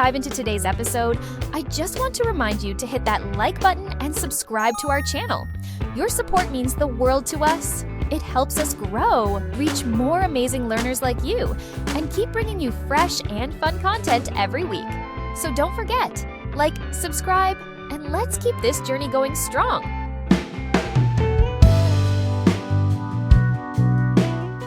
dive into today's episode, I just want to remind you to hit that like button and subscribe to our channel. Your support means the world to us. It helps us grow, reach more amazing learners like you, and keep bringing you fresh and fun content every week. So don't forget, like, subscribe, and let's keep this journey going strong.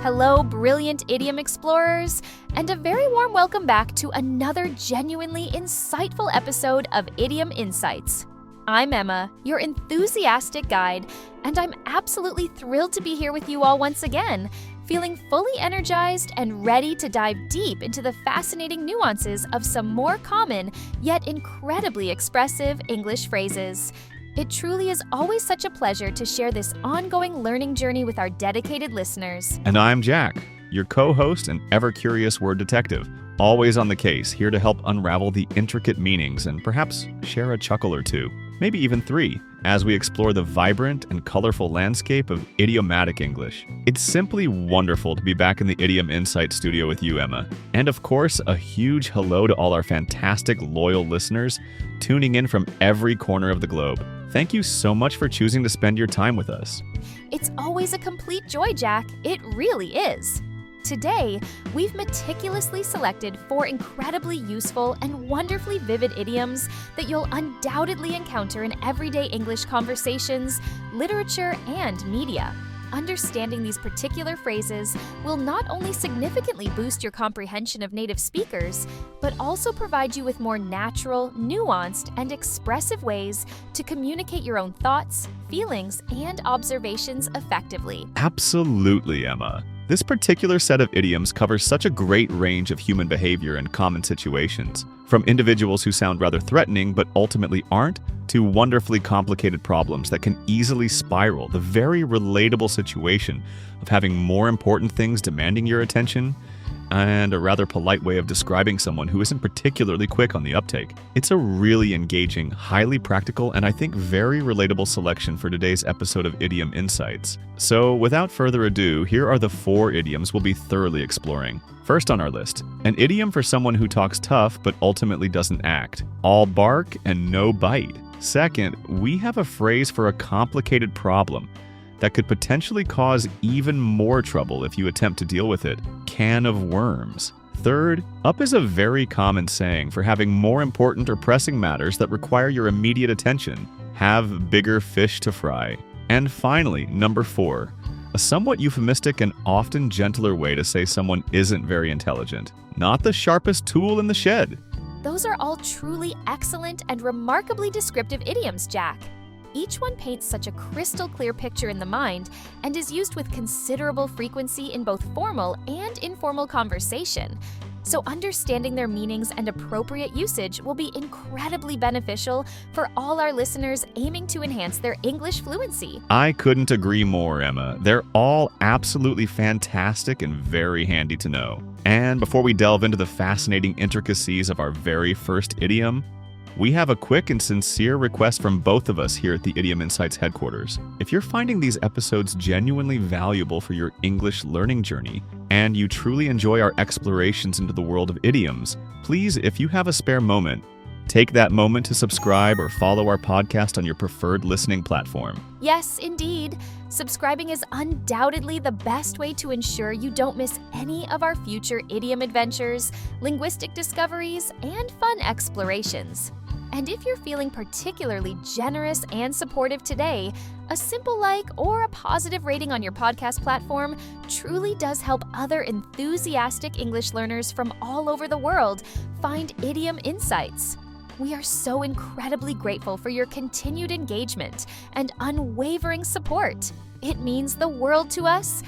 Hello, brilliant idiom explorers, and a very warm welcome back to another genuinely insightful episode of Idiom Insights. I'm Emma, your enthusiastic guide, and I'm absolutely thrilled to be here with you all once again, feeling fully energized and ready to dive deep into the fascinating nuances of some more common yet incredibly expressive English phrases. It truly is always such a pleasure to share this ongoing learning journey with our dedicated listeners. And I'm Jack, your co-host and ever-curious word detective, always on the case, here to help unravel the intricate meanings and perhaps share a chuckle or two, maybe even three, as we explore the vibrant and colorful landscape of idiomatic English. It's simply wonderful to be back in the Idiom Insight studio with you, Emma. And of course, a huge hello to all our fantastic, loyal listeners tuning in from every corner of the globe. Thank you so much for choosing to spend your time with us. It's always a complete joy, Jack. It really is. Today, we've meticulously selected 4 incredibly useful and wonderfully vivid idioms that you'll undoubtedly encounter in everyday English conversations, literature, and media. Understanding these particular phrases will not only significantly boost your comprehension of native speakers, but also provide you with more natural, nuanced, and expressive ways to communicate your own thoughts, feelings, and observations effectively. Absolutely, Emma. This particular set of idioms covers such a great range of human behavior and common situations, from individuals who sound rather threatening but ultimately aren't, to wonderfully complicated problems that can easily spiral the very relatable situation of having more important things demanding your attention, and a rather polite way of describing someone who isn't particularly quick on the uptake. It's a really engaging, highly practical, and I think very relatable selection for today's episode of Idiom Insights. So without further ado, here are the 4 idioms we'll be thoroughly exploring. First on our list, an idiom for someone who talks tough but ultimately doesn't act. All bark and no bite. Second, we have a phrase for a complicated problem that could potentially cause even more trouble if you attempt to deal with it. Can of worms. Third, up is a very common saying for having more important or pressing matters that require your immediate attention. Have bigger fish to fry. And finally, number 4, a somewhat euphemistic and often gentler way to say someone isn't very intelligent. Not the sharpest tool in the shed. Those are all truly excellent and remarkably descriptive idioms, Jack. Each one paints such a crystal clear picture in the mind and is used with considerable frequency in both formal and informal conversation. So understanding their meanings and appropriate usage will be incredibly beneficial for all our listeners aiming to enhance their English fluency. I couldn't agree more, Emma. They're all absolutely fantastic and very handy to know. And before we delve into the fascinating intricacies of our very first idiom, we have a quick and sincere request from both of us here at the Idiom Insights headquarters. If you're finding these episodes genuinely valuable for your English learning journey, and you truly enjoy our explorations into the world of idioms, please, if you have a spare moment, take that moment to subscribe or follow our podcast on your preferred listening platform. Yes, indeed. Subscribing is undoubtedly the best way to ensure you don't miss any of our future idiom adventures, linguistic discoveries, and fun explorations. And if you're feeling particularly generous and supportive today, a simple like or a positive rating on your podcast platform truly does help other enthusiastic English learners from all over the world find Idiom Insights. We are so incredibly grateful for your continued engagement and unwavering support. It means the world to us.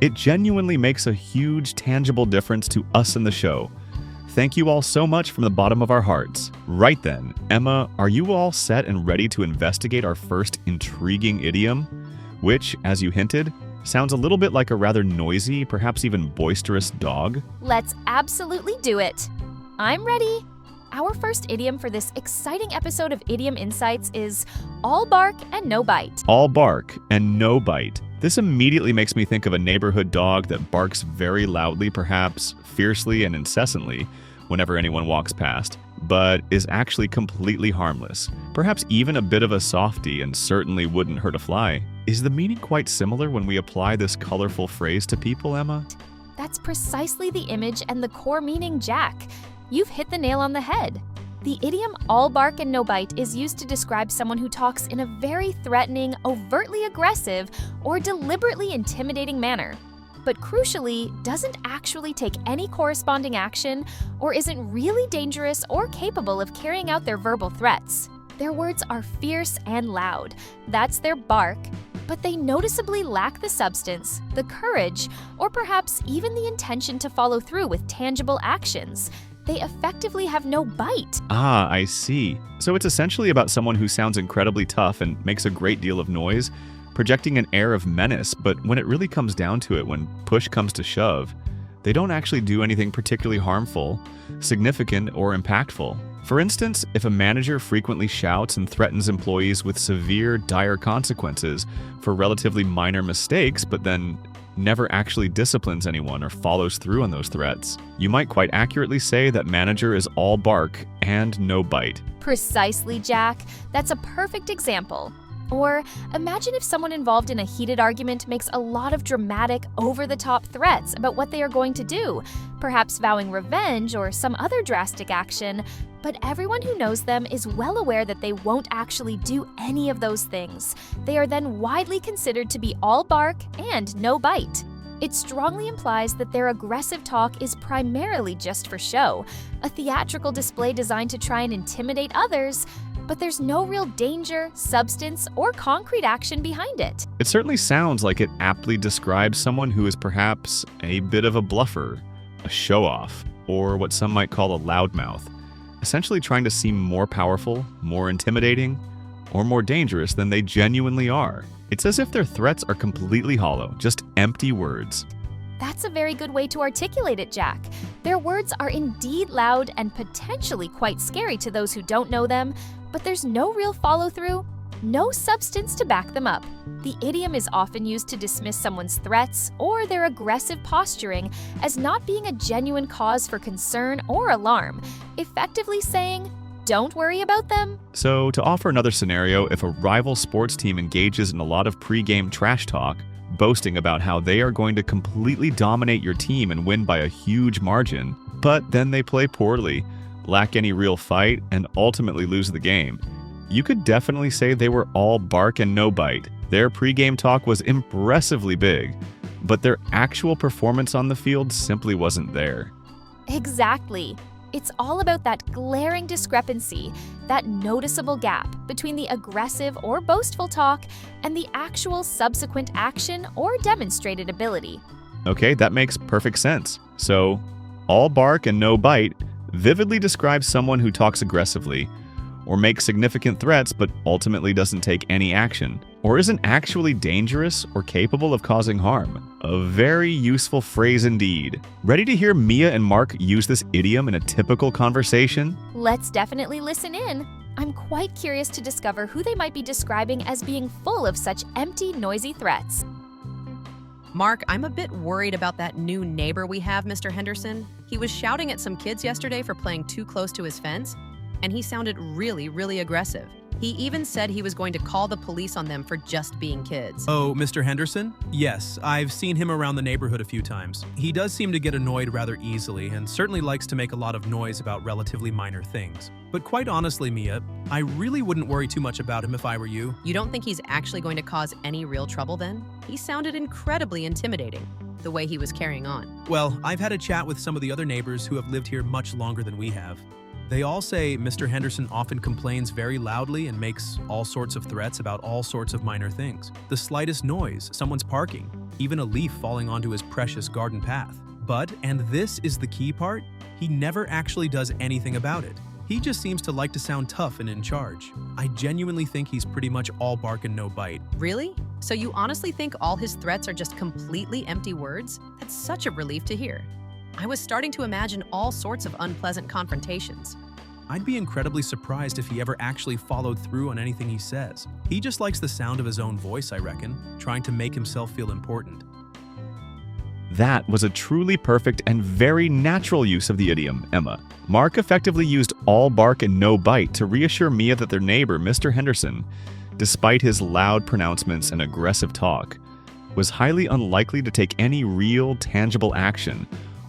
It genuinely makes a huge, tangible difference to us in the show. Thank you all so much from the bottom of our hearts. Right then, Emma, are you all set and ready to investigate our first intriguing idiom? Which, as you hinted, sounds a little bit like a rather noisy, perhaps even boisterous dog? Let's absolutely do it. I'm ready. Our first idiom for this exciting episode of Idiom Insights is all bark and no bite. All bark and no bite. This immediately makes me think of a neighborhood dog that barks very loudly, perhaps fiercely and incessantly, whenever anyone walks past, but is actually completely harmless. Perhaps even a bit of a softie and certainly wouldn't hurt a fly. Is the meaning quite similar when we apply this colorful phrase to people, Emma? That's precisely the image and the core meaning, Jack. You've hit the nail on the head. The idiom all bark and no bite is used to describe someone who talks in a very threatening, overtly aggressive, or deliberately intimidating manner, but crucially, doesn't actually take any corresponding action or isn't really dangerous or capable of carrying out their verbal threats. Their words are fierce and loud. That's their bark, but they noticeably lack the substance, the courage, or perhaps even the intention to follow through with tangible actions. They effectively have no bite. Ah, I see. So it's essentially about someone who sounds incredibly tough and makes a great deal of noise, projecting an air of menace, but when it really comes down to it, when push comes to shove, they don't actually do anything particularly harmful, significant, or impactful. For instance, if a manager frequently shouts and threatens employees with severe, dire consequences for relatively minor mistakes, but then never actually disciplines anyone or follows through on those threats, you might quite accurately say that manager is all bark and no bite. Precisely, Jack. That's a perfect example. Or imagine if someone involved in a heated argument makes a lot of dramatic, over-the-top threats about what they are going to do, perhaps vowing revenge or some other drastic action, but everyone who knows them is well aware that they won't actually do any of those things. They are then widely considered to be all bark and no bite. It strongly implies that their aggressive talk is primarily just for show, a theatrical display designed to try and intimidate others, but there's no real danger, substance, or concrete action behind it. It certainly sounds like it aptly describes someone who is perhaps a bit of a bluffer, a show-off, or what some might call a loudmouth, essentially trying to seem more powerful, more intimidating, or more dangerous than they genuinely are. It's as if their threats are completely hollow, just empty words. That's a very good way to articulate it, Jack. Their words are indeed loud and potentially quite scary to those who don't know them, but there's no real follow-through, no substance to back them up. The idiom is often used to dismiss someone's threats or their aggressive posturing as not being a genuine cause for concern or alarm, effectively saying, "Don't worry about them." So, to offer another scenario, if a rival sports team engages in a lot of pre-game trash talk, boasting about how they are going to completely dominate your team and win by a huge margin, but then they play poorly, lack any real fight, and ultimately lose the game, you could definitely say they were all bark and no bite. Their pre-game talk was impressively big, but their actual performance on the field simply wasn't there. Exactly. It's all about that glaring discrepancy, that noticeable gap between the aggressive or boastful talk and the actual subsequent action or demonstrated ability. Okay, that makes perfect sense. So, all bark and no bite vividly describes someone who talks aggressively, or makes significant threats but ultimately doesn't take any action, or isn't actually dangerous or capable of causing harm. A very useful phrase indeed. Ready to hear Mia and Mark use this idiom in a typical conversation? Let's definitely listen in. I'm quite curious to discover who they might be describing as being full of such empty, noisy threats. Mark, I'm a bit worried about that new neighbor we have, Mr. Henderson. He was shouting at some kids yesterday for playing too close to his fence, and he sounded really aggressive. He even said he was going to call the police on them for just being kids. Oh, Mr. Henderson? Yes, I've seen him around the neighborhood a few times. He does seem to get annoyed rather easily and certainly likes to make a lot of noise about relatively minor things. But quite honestly, Mia, I really wouldn't worry too much about him if I were you. You don't think he's actually going to cause any real trouble then? He sounded incredibly intimidating, the way he was carrying on. Well, I've had a chat with some of the other neighbors who have lived here much longer than we have. They all say Mr. Henderson often complains very loudly and makes all sorts of threats about all sorts of minor things. The slightest noise, someone's parking, even a leaf falling onto his precious garden path. But, and this is the key part, he never actually does anything about it. He just seems to like to sound tough and in charge. I genuinely think he's pretty much all bark and no bite. Really? So you honestly think all his threats are just completely empty words? That's such a relief to hear. I was starting to imagine all sorts of unpleasant confrontations. I'd be incredibly surprised if he ever actually followed through on anything he says. He just likes the sound of his own voice, I reckon, trying to make himself feel important. That was a truly perfect and very natural use of the idiom, Emma. Mark effectively used all bark and no bite to reassure Mia that their neighbor, Mr. Henderson, despite his loud pronouncements and aggressive talk, was highly unlikely to take any real, tangible action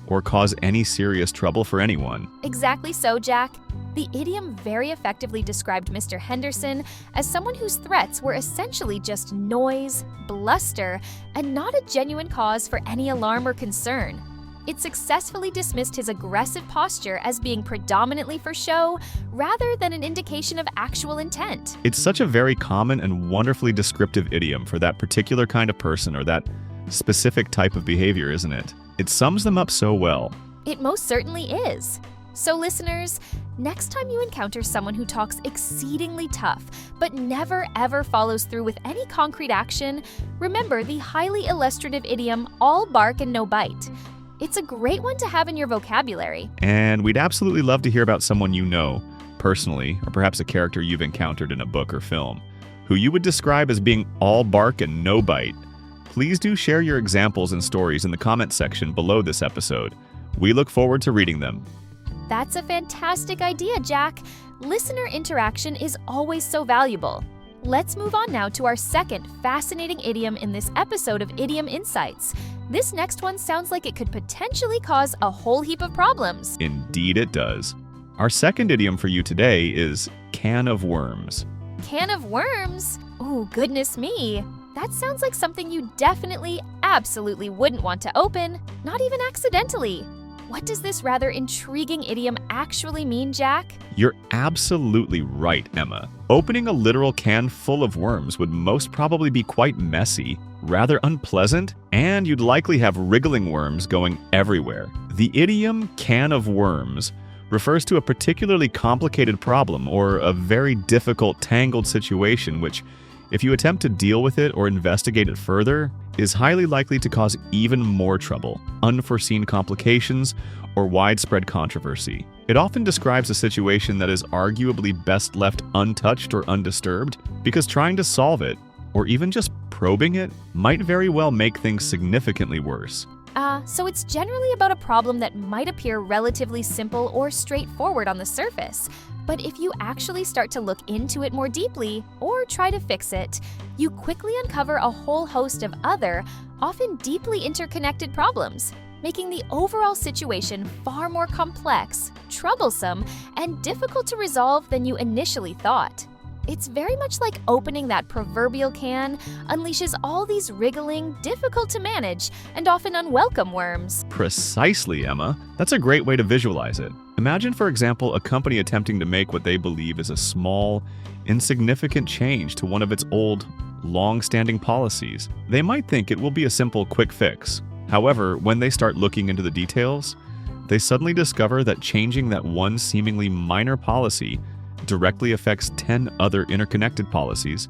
or cause any serious trouble for anyone. Exactly so, Jack. The idiom very effectively described Mr. Henderson as someone whose threats were essentially just noise, bluster, and not a genuine cause for any alarm or concern. It successfully dismissed his aggressive posture as being predominantly for show rather than an indication of actual intent. It's such a very common and wonderfully descriptive idiom for that particular kind of person or that specific type of behavior, isn't it? It sums them up so well. It most certainly is. So listeners, next time you encounter someone who talks exceedingly tough but never ever follows through with any concrete action, remember the highly illustrative idiom, all bark and no bite. It's a great one to have in your vocabulary. And we'd absolutely love to hear about someone you know, personally, or perhaps a character you've encountered in a book or film, who you would describe as being all bark and no bite. Please do share your examples and stories in the comments section below this episode. We look forward to reading them. That's a fantastic idea, Jack. Listener interaction is always so valuable. Let's move on now to our second fascinating idiom in this episode of Idiom Insights. This next one sounds like it could potentially cause a whole heap of problems. Indeed it does. Our second idiom for you today is can of worms. Can of worms? Oh, goodness me. That sounds like something you definitely, absolutely wouldn't want to open, not even accidentally. What does this rather intriguing idiom actually mean, Jack? You're absolutely right, Emma. Opening a literal can full of worms would most probably be quite messy, rather unpleasant, and you'd likely have wriggling worms going everywhere. The idiom can of worms refers to a particularly complicated problem or a very difficult, tangled situation which, if you attempt to deal with it or investigate it further, is highly likely to cause even more trouble, unforeseen complications, or widespread controversy. It often describes a situation that is arguably best left untouched or undisturbed, because trying to solve it, or even just probing it, might very well make things significantly worse. So it's generally about a problem that might appear relatively simple or straightforward on the surface. But if you actually start to look into it more deeply, or try to fix it, you quickly uncover a whole host of other, often deeply interconnected problems, making the overall situation far more complex, troublesome, and difficult to resolve than you initially thought. It's very much like opening that proverbial can unleashes all these wriggling, difficult to manage, and often unwelcome worms. Precisely, Emma. That's a great way to visualize it. Imagine, for example, a company attempting to make what they believe is a small, insignificant change to one of its old, long-standing policies. They might think it will be a simple, quick fix. However, when they start looking into the details, they suddenly discover that changing that one seemingly minor policy directly affects 10 other interconnected policies,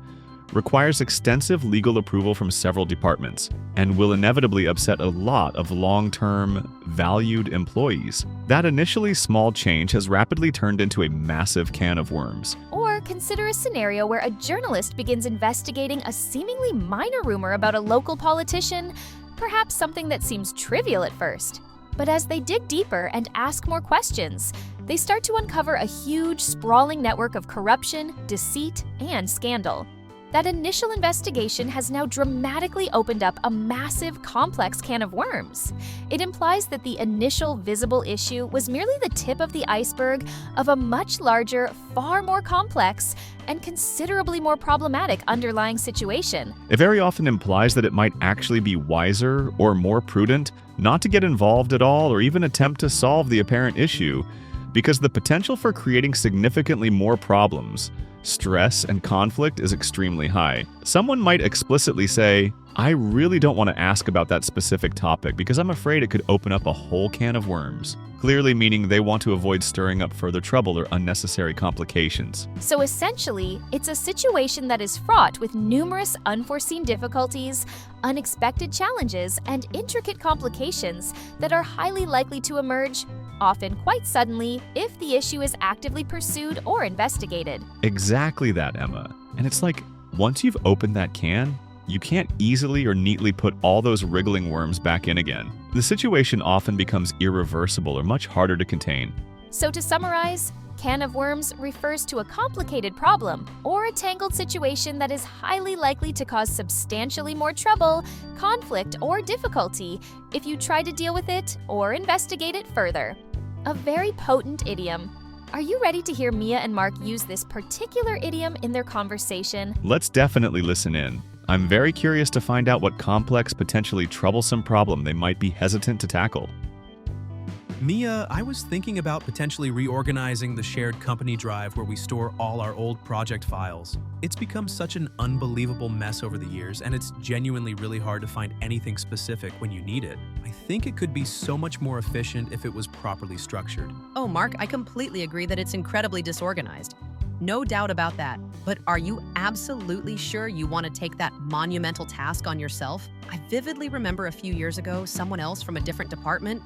requires extensive legal approval from several departments, and will inevitably upset a lot of long-term, valued employees. That initially small change has rapidly turned into a massive can of worms. Or consider a scenario where a journalist begins investigating a seemingly minor rumor about a local politician, perhaps something that seems trivial at first. But as they dig deeper and ask more questions, they start to uncover a huge, sprawling network of corruption, deceit, and scandal. That initial investigation has now dramatically opened up a massive, complex can of worms. It implies that the initial visible issue was merely the tip of the iceberg of a much larger, far more complex, and considerably more problematic underlying situation. It very often implies that it might actually be wiser or more prudent not to get involved at all or even attempt to solve the apparent issue, because the potential for creating significantly more problems, stress, and conflict is extremely high. Someone might explicitly say, I really don't want to ask about that specific topic because I'm afraid it could open up a whole can of worms, clearly meaning they want to avoid stirring up further trouble or unnecessary complications. So essentially, it's a situation that is fraught with numerous unforeseen difficulties, unexpected challenges, and intricate complications that are highly likely to emerge, often quite suddenly, if the issue is actively pursued or investigated. Exactly that, Emma. And it's like, once you've opened that can, you can't easily or neatly put all those wriggling worms back in again. the situation often becomes irreversible or much harder to contain. So to summarize, can of worms refers to a complicated problem or a tangled situation that is highly likely to cause substantially more trouble, conflict, or difficulty if you try to deal with it or investigate it further. A very potent idiom. Are you ready to hear Mia and Mark use this particular idiom in their conversation? Let's definitely listen in. I'm very curious to find out what complex, potentially troublesome problem they might be hesitant to tackle. Mia, I was thinking about potentially reorganizing the shared company drive where we store all our old project files. It's become such an unbelievable mess over the years, and it's genuinely really hard to find anything specific when you need it. I think it could be so much more efficient if it was properly structured. Oh, Mark, I completely agree that it's incredibly disorganized. No doubt about that. But are you absolutely sure you want to take that monumental task on yourself? I vividly remember a few years ago, someone else from a different department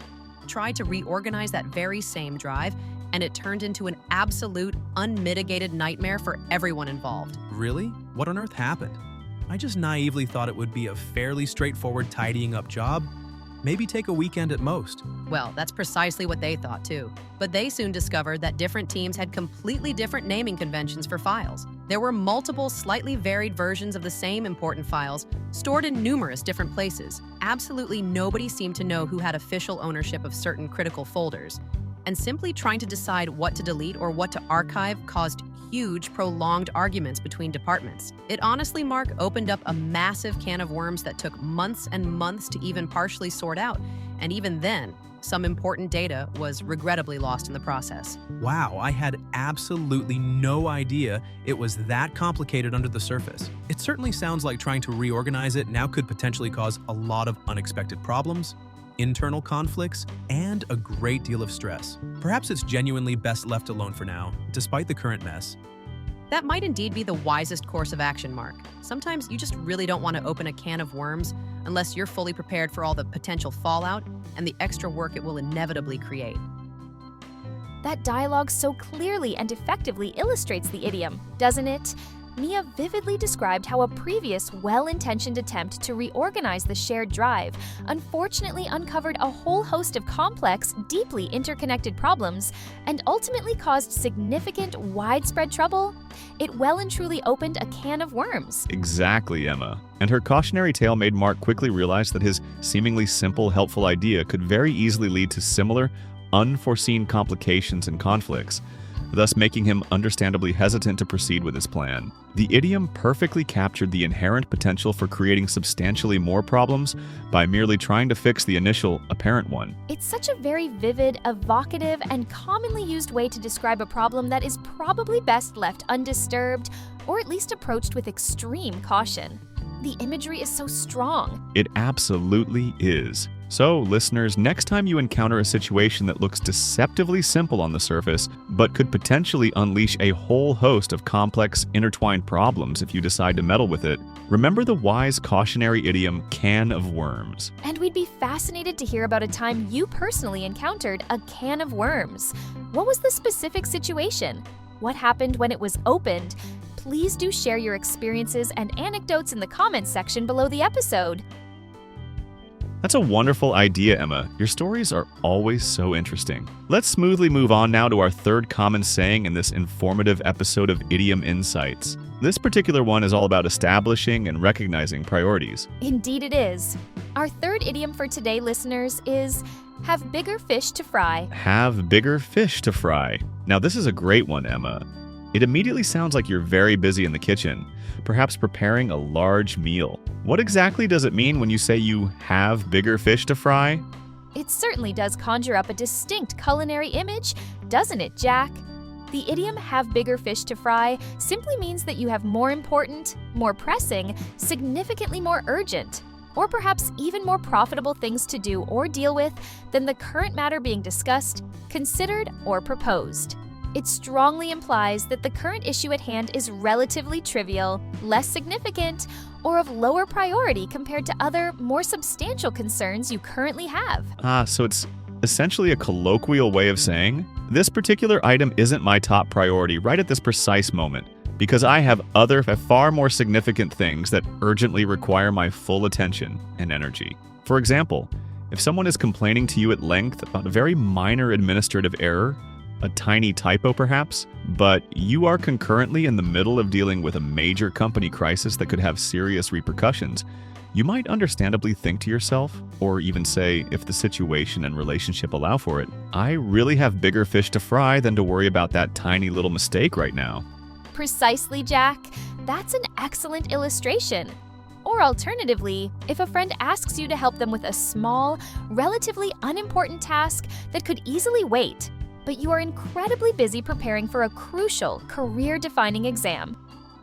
tried to reorganize that very same drive, and it turned into an absolute, unmitigated nightmare for everyone involved. Really? What on earth happened? I just naively thought it would be a fairly straightforward tidying up job. Maybe take a weekend at most. Well, that's precisely what they thought too. But they soon discovered that different teams had completely different naming conventions for files. There were multiple, slightly varied versions of the same important files stored in numerous different places. Absolutely nobody seemed to know who had official ownership of certain critical folders. And simply trying to decide what to delete or what to archive caused huge, prolonged arguments between departments. It honestly, Mark, opened up a massive can of worms that took months and months to even partially sort out. And even then, some important data was regrettably lost in the process. Wow, I had absolutely no idea it was that complicated under the surface. It certainly sounds like trying to reorganize it now could potentially cause a lot of unexpected problems, internal conflicts, and a great deal of stress. Perhaps it's genuinely best left alone for now, despite the current mess. That might indeed be the wisest course of action, Mark. Sometimes you just really don't want to open a can of worms unless you're fully prepared for all the potential fallout and the extra work it will inevitably create. That dialogue so clearly and effectively illustrates the idiom, doesn't it? Mia vividly described how a previous well-intentioned attempt to reorganize the shared drive unfortunately uncovered a whole host of complex, deeply interconnected problems and ultimately caused significant, widespread trouble. It well and truly opened a can of worms. Exactly, Emma. And her cautionary tale made Mark quickly realize that his seemingly simple, helpful idea could very easily lead to similar, unforeseen complications and conflicts, thus making him understandably hesitant to proceed with his plan. The idiom perfectly captured the inherent potential for creating substantially more problems by merely trying to fix the initial, apparent one. It's such a very vivid, evocative, and commonly used way to describe a problem that is probably best left undisturbed, or at least approached with extreme caution. The imagery is so strong. It absolutely is. So, listeners, next time you encounter a situation that looks deceptively simple on the surface, but could potentially unleash a whole host of complex, intertwined problems if you decide to meddle with it, remember the wise cautionary idiom, can of worms. And we'd be fascinated to hear about a time you personally encountered a can of worms. What was the specific situation? What happened when it was opened? Please do share your experiences and anecdotes in the comments section below the episode. That's a wonderful idea, Emma. Your stories are always so interesting. Let's smoothly move on now to our third common saying in this informative episode of Idiom Insights. This particular one is all about establishing and recognizing priorities. Indeed it is. Our third idiom for today, listeners, is have bigger fish to fry. Have bigger fish to fry. Now, this is a great one, Emma. It immediately sounds like you're very busy in the kitchen, perhaps preparing a large meal. What exactly does it mean when you say you have bigger fish to fry? It certainly does conjure up a distinct culinary image, doesn't it, Jack? The idiom have bigger fish to fry simply means that you have more important, more pressing, significantly more urgent, or perhaps even more profitable things to do or deal with than the current matter being discussed, considered, or proposed. It strongly implies that the current issue at hand is relatively trivial, less significant, or of lower priority compared to other, more substantial concerns you currently have. So it's essentially a colloquial way of saying, this particular item isn't my top priority right at this precise moment, because I have other, far more significant things that urgently require my full attention and energy. For example, If someone is complaining to you at length about a very minor administrative error, a tiny typo perhaps, but you are concurrently in the middle of dealing with a major company crisis that could have serious repercussions, you might understandably think to yourself, or even say, if the situation and relationship allow for it, I really have bigger fish to fry than to worry about that tiny little mistake right now. Precisely, Jack. That's an excellent illustration. Or alternatively, if a friend asks you to help them with a small, relatively unimportant task that could easily wait, but you are incredibly busy preparing for a crucial, career-defining exam.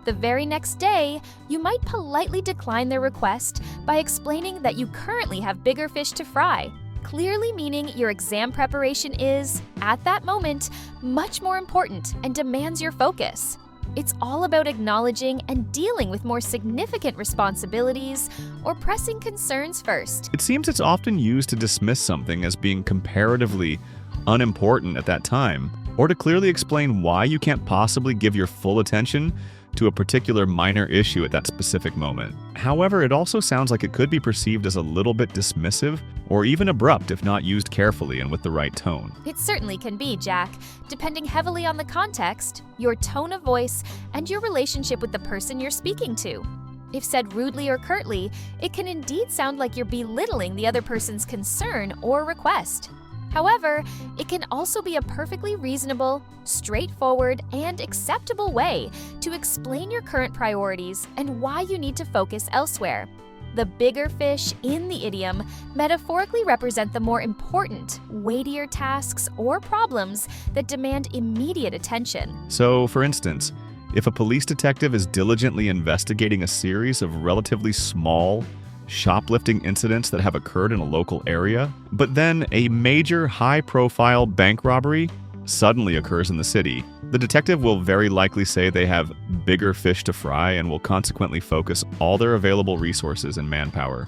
The very next day, you might politely decline their request by explaining that you currently have bigger fish to fry, clearly meaning your exam preparation is, at that moment, much more important and demands your focus. It's all about acknowledging and dealing with more significant responsibilities or pressing concerns first. It seems it's often used to dismiss something as being comparatively unimportant at that time, or to clearly explain why you can't possibly give your full attention to a particular minor issue at that specific moment. However, it also sounds like it could be perceived as a little bit dismissive or even abrupt if not used carefully and with the right tone. It certainly can be, Jack, depending heavily on the context, your tone of voice, and your relationship with the person you're speaking to. If said rudely or curtly, it can indeed sound like you're belittling the other person's concern or request. However, it can also be a perfectly reasonable, straightforward, and acceptable way to explain your current priorities and why you need to focus elsewhere. The bigger fish in the idiom metaphorically represent the more important, weightier tasks or problems that demand immediate attention. So, for instance, if a police detective is diligently investigating a series of relatively small, shoplifting incidents that have occurred in a local area, but then a major high-profile bank robbery suddenly occurs in the city, the detective will very likely say they have bigger fish to fry and will consequently focus all their available resources and manpower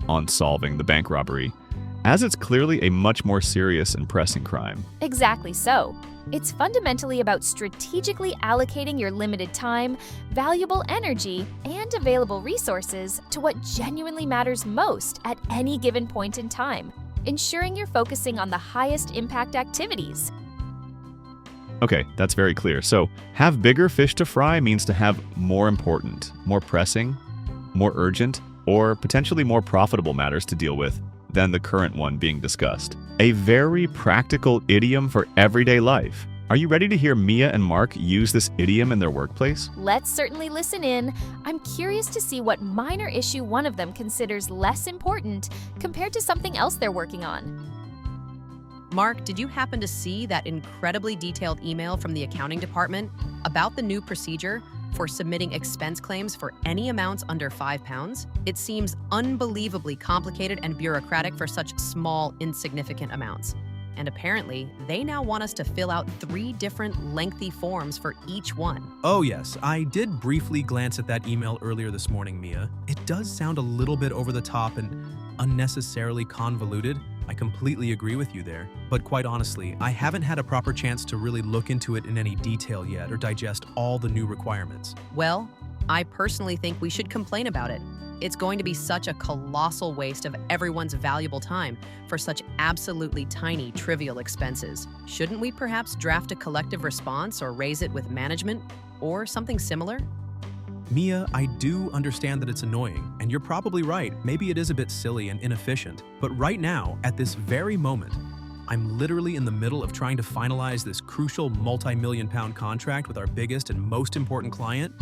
on solving the bank robbery, as it's clearly a much more serious and pressing crime. Exactly so. It's fundamentally about strategically allocating your limited time, valuable energy, and available resources to what genuinely matters most at any given point in time, ensuring you're focusing on the highest impact activities. Okay, that's very clear. So, have bigger fish to fry means to have more important, more pressing, more urgent, or potentially more profitable matters to deal with than the current one being discussed. A very practical idiom for everyday life. Are you ready to hear Mia and Mark use this idiom in their workplace? Let's certainly listen in. I'm curious to see what minor issue one of them considers less important compared to something else they're working on. Mark, did you happen to see that incredibly detailed email from the accounting department about the new procedure for submitting expense claims for any amounts under £5? It seems unbelievably complicated and bureaucratic for such small, insignificant amounts. And apparently, they now want us to fill out 3 different lengthy forms for each one. Oh yes, I did briefly glance at that email earlier this morning, Mia. It does sound a little bit over the top and unnecessarily convoluted. I completely agree with you there. But quite honestly, I haven't had a proper chance to really look into it in any detail yet or digest all the new requirements. Well, I personally think we should complain about it. It's going to be such a colossal waste of everyone's valuable time for such absolutely tiny, trivial expenses. Shouldn't we perhaps draft a collective response or raise it with management or something similar? Mia, I do understand that it's annoying, and you're probably right. Maybe it is a bit silly and inefficient. But right now, at this very moment, I'm literally in the middle of trying to finalize this crucial multi-million-pound contract with our biggest and most important client,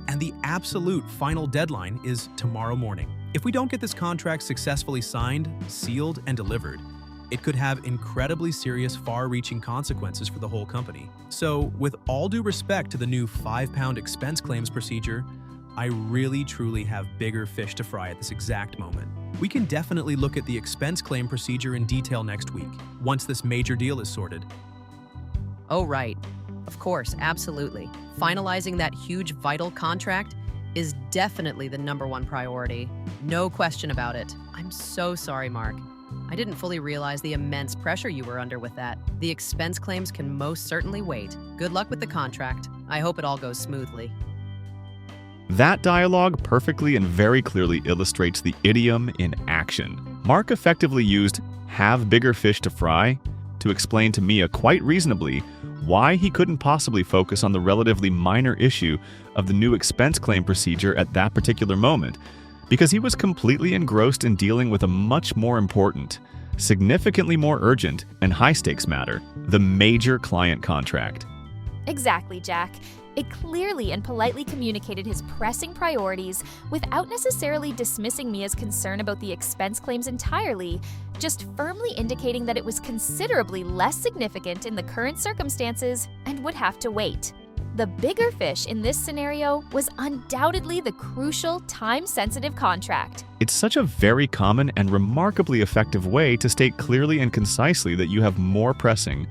and the absolute final deadline is tomorrow morning. If we don't get this contract successfully signed, sealed, and delivered, it could have incredibly serious, far-reaching consequences for the whole company. So, with all due respect to the new 5-pound expense claims procedure, I really truly have bigger fish to fry at this exact moment. We can definitely look at the expense claim procedure in detail next week, once this major deal is sorted. Oh, right. Of course, absolutely. Finalizing that huge, vital contract is definitely the #1 priority. No question about it. I'm so sorry, Mark. I didn't fully realize the immense pressure you were under with that. The expense claims can most certainly wait. Good luck with the contract. I hope it all goes smoothly. That dialogue perfectly and very clearly illustrates the idiom in action. Mark effectively used "have bigger fish to fry" to explain to Mia quite reasonably why he couldn't possibly focus on the relatively minor issue of the new expense claim procedure at that particular moment, because he was completely engrossed in dealing with a much more important, significantly more urgent, and high-stakes matter, the major client contract. Exactly, Jack. It clearly and politely communicated his pressing priorities without necessarily dismissing Mia's concern about the expense claims entirely, just firmly indicating that it was considerably less significant in the current circumstances and would have to wait. The bigger fish in this scenario was undoubtedly the crucial, time-sensitive contract. It's such a very common and remarkably effective way to state clearly and concisely that you have more pressing,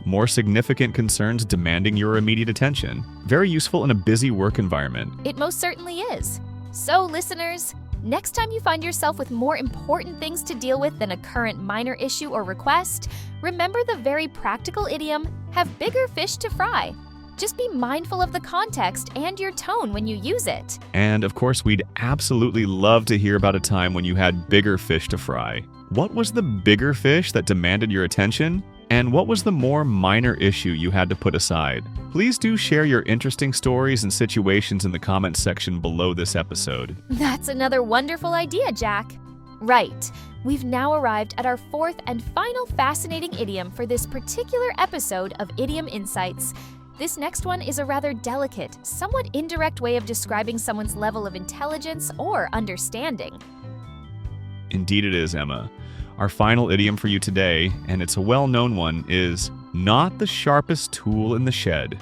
more significant concerns demanding your immediate attention. Very useful in a busy work environment. It most certainly is. So, listeners, next time you find yourself with more important things to deal with than a current minor issue or request, remember the very practical idiom, "have bigger fish to fry." Just be mindful of the context and your tone when you use it. And of course, we'd absolutely love to hear about a time when you had bigger fish to fry. What was the bigger fish that demanded your attention? And what was the more minor issue you had to put aside? Please do share your interesting stories and situations in the comments section below this episode. That's another wonderful idea, Jack. Right. We've now arrived at our fourth and final fascinating idiom for this particular episode of Idiom Insights. This next one is a rather delicate, somewhat indirect way of describing someone's level of intelligence or understanding. Indeed it is, Emma. Our final idiom for you today, and it's a well-known one, is "not the sharpest tool in the shed."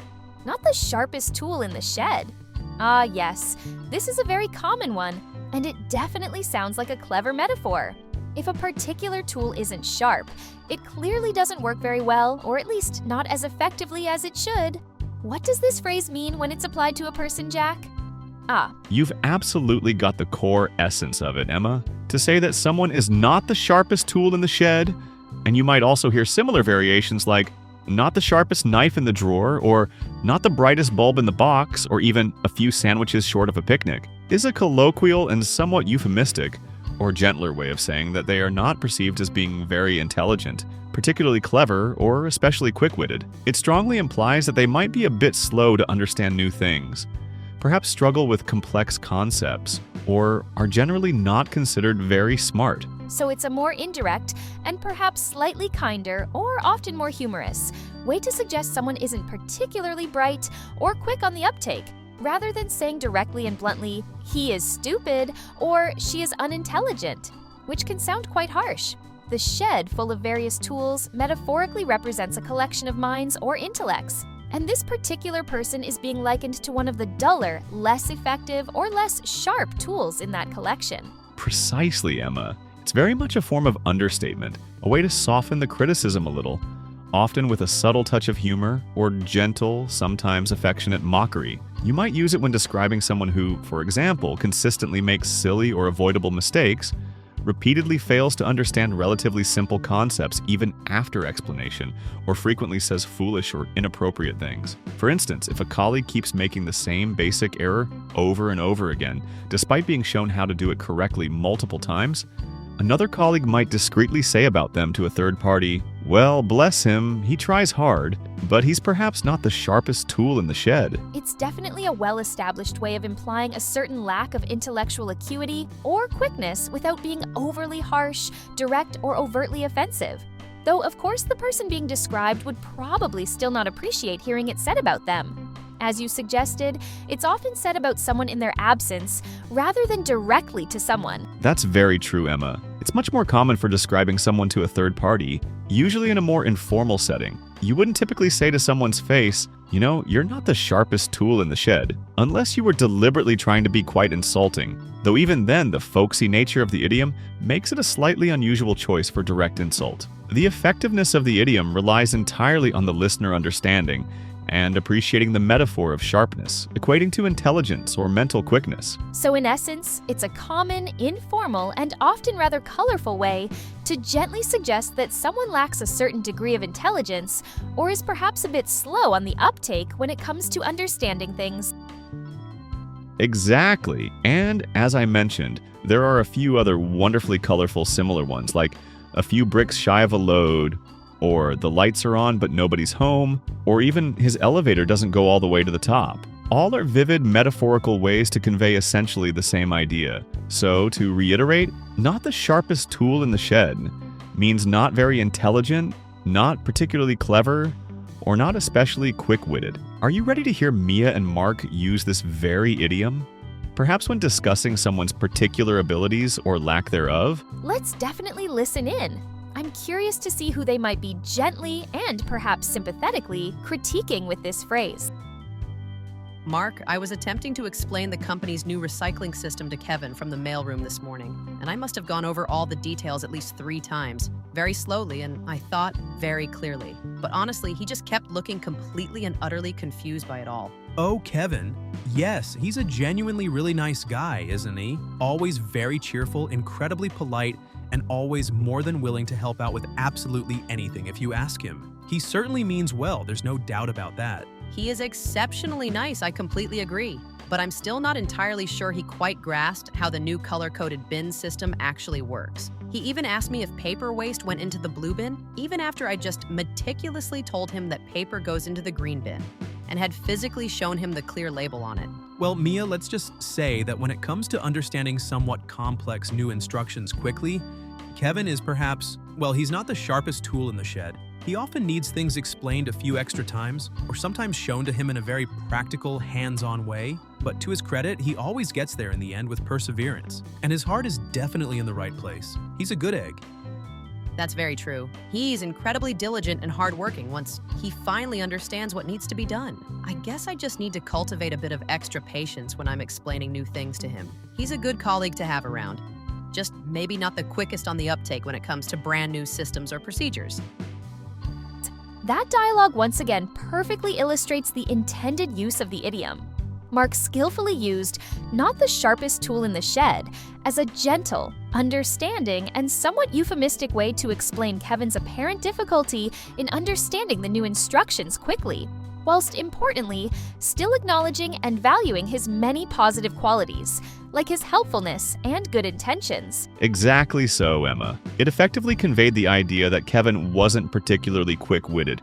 Not the sharpest tool in the shed? Ah, yes. This is a very common one, and it definitely sounds like a clever metaphor. If a particular tool isn't sharp, it clearly doesn't work very well, or at least not as effectively as it should. What does this phrase mean when it's applied to a person, Jack? You've absolutely got the core essence of it, Emma. To say that someone is not the sharpest tool in the shed, and you might also hear similar variations like "not the sharpest knife in the drawer," or "not the brightest bulb in the box," or even "a few sandwiches short of a picnic," is a colloquial and somewhat euphemistic, or gentler way of saying that they are not perceived as being very intelligent, particularly clever, or especially quick-witted. It strongly implies that they might be a bit slow to understand new things, perhaps struggle with complex concepts, or are generally not considered very smart. So it's a more indirect and perhaps slightly kinder, or often more humorous, way to suggest someone isn't particularly bright or quick on the uptake, rather than saying directly and bluntly, "he is stupid" or "she is unintelligent," which can sound quite harsh. The shed full of various tools metaphorically represents a collection of minds or intellects. And this particular person is being likened to one of the duller, less effective, or less sharp tools in that collection. Precisely, Emma. It's very much a form of understatement, a way to soften the criticism a little, often with a subtle touch of humor or gentle, sometimes affectionate mockery. You might use it when describing someone who, for example, consistently makes silly or avoidable mistakes, repeatedly fails to understand relatively simple concepts even after explanation, or frequently says foolish or inappropriate things. For instance, if a colleague keeps making the same basic error over and over again, despite being shown how to do it correctly multiple times, another colleague might discreetly say about them to a third party, "Well, bless him, he tries hard, but he's perhaps not the sharpest tool in the shed." It's definitely a well-established way of implying a certain lack of intellectual acuity or quickness without being overly harsh, direct, or overtly offensive. Though, of course, the person being described would probably still not appreciate hearing it said about them. As you suggested, it's often said about someone in their absence rather than directly to someone. That's very true, Emma. It's much more common for describing someone to a third party, usually in a more informal setting. You wouldn't typically say to someone's face, "You know, you're not the sharpest tool in the shed," unless you were deliberately trying to be quite insulting. Though even then, the folksy nature of the idiom makes it a slightly unusual choice for direct insult. The effectiveness of the idiom relies entirely on the listener understanding and appreciating the metaphor of sharpness, equating to intelligence or mental quickness. So in essence, it's a common, informal, and often rather colorful way to gently suggest that someone lacks a certain degree of intelligence or is perhaps a bit slow on the uptake when it comes to understanding things. Exactly. And as I mentioned, there are a few other wonderfully colorful similar ones, like a few bricks shy of a load, or the lights are on but nobody's home, or even his elevator doesn't go all the way to the top. All are vivid metaphorical ways to convey essentially the same idea. So, to reiterate, not the sharpest tool in the shed means not very intelligent, not particularly clever, or not especially quick-witted. Are you ready to hear Mia and Mark use this very idiom? Perhaps when discussing someone's particular abilities or lack thereof? Let's definitely listen in. I'm curious to see who they might be gently and perhaps sympathetically critiquing with this phrase. Mark, I was attempting to explain the company's new recycling system to Kevin from the mailroom this morning, and I must have gone over all the details at least 3 times, very slowly, and I thought very clearly. But honestly, he just kept looking completely and utterly confused by it all. Oh, Kevin. Yes, he's a genuinely really nice guy, isn't he? Always very cheerful, incredibly polite, and always more than willing to help out with absolutely anything if you ask him. He certainly means well, there's no doubt about that. He is exceptionally nice, I completely agree. But I'm still not entirely sure he quite grasped how the new color-coded bin system actually works. He even asked me if paper waste went into the blue bin, even after I just meticulously told him that paper goes into the green bin, and had physically shown him the clear label on it. Well, Mia, let's just say that when it comes to understanding somewhat complex new instructions quickly, Kevin is perhaps, well, he's not the sharpest tool in the shed. He often needs things explained a few extra times, or sometimes shown to him in a very practical, hands-on way. But to his credit, he always gets there in the end with perseverance. And his heart is definitely in the right place. He's a good egg. That's very true. He's incredibly diligent and hardworking once he finally understands what needs to be done. I guess I just need to cultivate a bit of extra patience when I'm explaining new things to him. He's a good colleague to have around. Just maybe not the quickest on the uptake when it comes to brand new systems or procedures. That dialogue once again perfectly illustrates the intended use of the idiom. Mark skillfully used not the sharpest tool in the shed as a gentle, understanding, and somewhat euphemistic way to explain Kevin's apparent difficulty in understanding the new instructions quickly, whilst importantly, still acknowledging and valuing his many positive qualities, like his helpfulness and good intentions. Exactly so, Emma. It effectively conveyed the idea that Kevin wasn't particularly quick-witted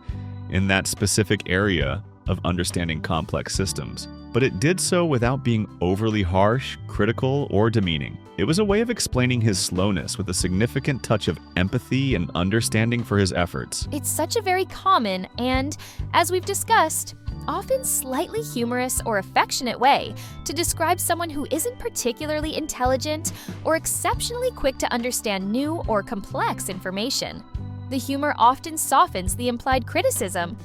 in that specific area of understanding complex systems, but it did so without being overly harsh, critical, or demeaning. It was a way of explaining his slowness with a significant touch of empathy and understanding for his efforts. It's such a very common and, as we've discussed, often slightly humorous or affectionate way to describe someone who isn't particularly intelligent or exceptionally quick to understand new or complex information. The humor often softens the implied criticism.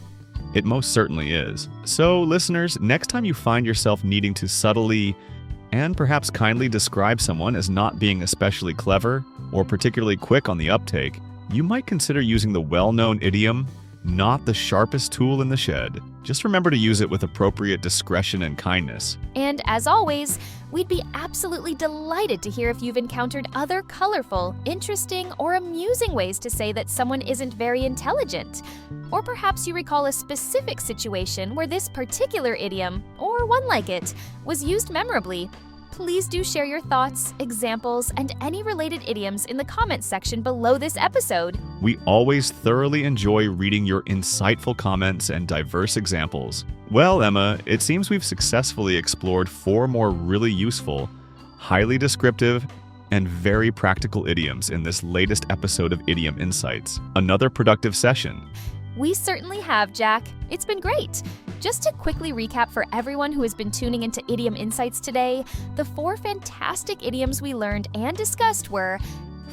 It most certainly is. So, listeners, next time you find yourself needing to subtly and perhaps kindly describe someone as not being especially clever or particularly quick on the uptake, you might consider using the well-known idiom, not the sharpest tool in the shed. Just remember to use it with appropriate discretion and kindness. And as always, we'd be absolutely delighted to hear if you've encountered other colorful, interesting, or amusing ways to say that someone isn't very intelligent. Or perhaps you recall a specific situation where this particular idiom, or one like it, was used memorably. Please do share your thoughts, examples, and any related idioms in the comments section below this episode. We always thoroughly enjoy reading your insightful comments and diverse examples. Well, Emma, it seems we've successfully explored 4 more really useful, highly descriptive, and very practical idioms in this latest episode of Idiom Insights. Another productive session. We certainly have, Jack. It's been great. Just to quickly recap for everyone who has been tuning into Idiom Insights today, the 4 fantastic idioms we learned and discussed were: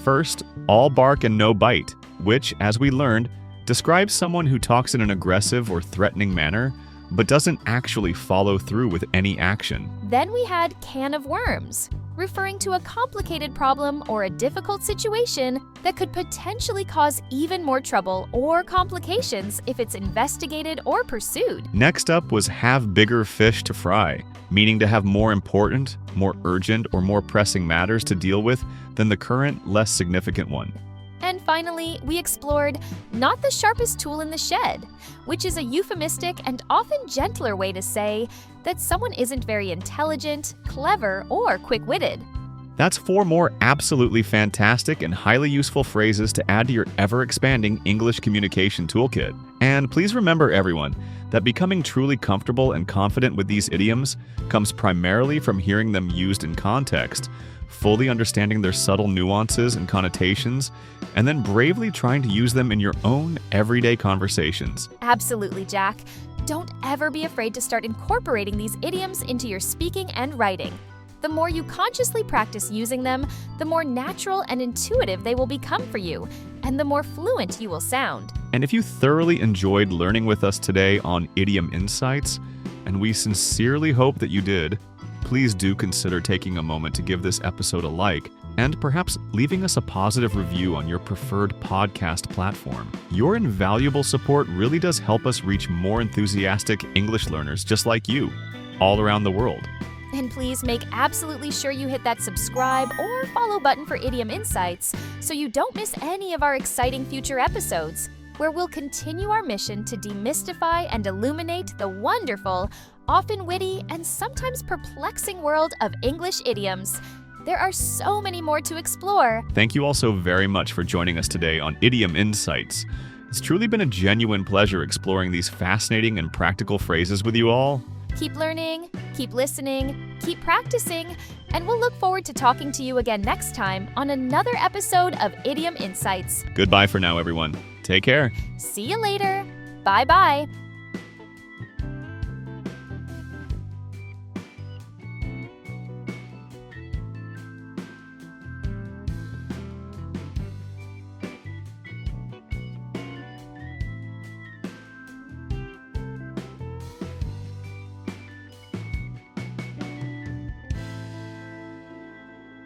First, all bark and no bite, which, as we learned, describes someone who talks in an aggressive or threatening manner, but doesn't actually follow through with any action. Then we had can of worms, referring to a complicated problem or a difficult situation that could potentially cause even more trouble or complications if it's investigated or pursued. Next up was have bigger fish to fry, meaning to have more important, more urgent, or more pressing matters to deal with than the current, less significant one. And finally, we explored not the sharpest tool in the shed, which is a euphemistic and often gentler way to say that someone isn't very intelligent, clever, or quick-witted. That's 4 more absolutely fantastic and highly useful phrases to add to your ever-expanding English communication toolkit. And please remember, everyone, that becoming truly comfortable and confident with these idioms comes primarily from hearing them used in context, fully understanding their subtle nuances and connotations, and then bravely trying to use them in your own everyday conversations. Absolutely, Jack. Don't ever be afraid to start incorporating these idioms into your speaking and writing. The more you consciously practice using them, the more natural and intuitive they will become for you, and the more fluent you will sound. And if you thoroughly enjoyed learning with us today on Idiom Insights, and we sincerely hope that you did, please do consider taking a moment to give this episode a like and perhaps leaving us a positive review on your preferred podcast platform. Your invaluable support really does help us reach more enthusiastic English learners just like you, all around the world. And please make absolutely sure you hit that subscribe or follow button for Idiom Insights so you don't miss any of our exciting future episodes, where we'll continue our mission to demystify and illuminate the wonderful, often witty, and sometimes perplexing world of English idioms. There are so many more to explore. Thank you all so very much for joining us today on Idiom Insights. It's truly been a genuine pleasure exploring these fascinating and practical phrases with you all. Keep learning, keep listening, keep practicing, and we'll look forward to talking to you again next time on another episode of Idiom Insights. Goodbye for now, everyone. Take care. See you later. Bye-bye.